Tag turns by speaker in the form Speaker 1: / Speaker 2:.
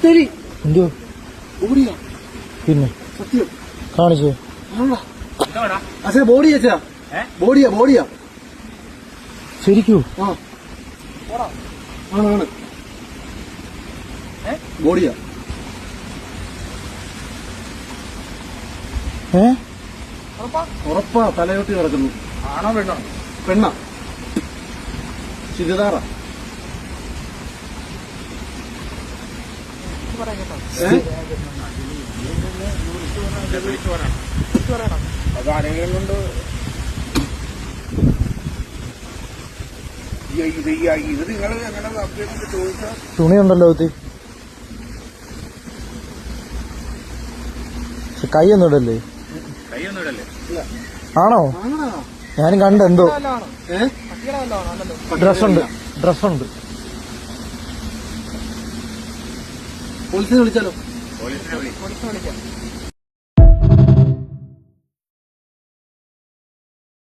Speaker 1: ശരി
Speaker 2: എന്തോ
Speaker 1: ബോഡിയാ
Speaker 2: പിന്നെ
Speaker 1: സത്യം
Speaker 2: കാണിച്ചോ
Speaker 1: അച്ഛാ ബോഡിയാ അച്ഛാ ബോഡിയാ
Speaker 2: ശരിക്കൂ
Speaker 1: ആണ് ബോഡിയാ ഉറപ്പാ തലയോട്ടി കിടക്കുന്നു
Speaker 3: ആണോ പെണ്ണോ?
Speaker 1: പെണ്ണ ചുരിദാറ
Speaker 3: അത് ആരെങ്കിലും കൊണ്ട് ഇത് നിങ്ങൾ എങ്ങനെ ചോദിച്ചാൽ
Speaker 2: തുണിയുണ്ടല്ലോ ഒത്തി കൈയൊന്നും ഇടല്ലേ?
Speaker 3: കൈയൊന്നും ഇടല്ലേ?
Speaker 2: ആണോ? ഞാനും കണ്ടെന്തോ ഡ്രസ്സുണ്ട്
Speaker 1: പോലീസിനെ വിളിച്ചാലോ?
Speaker 3: പോലീസിനെ വിളിക്കാം.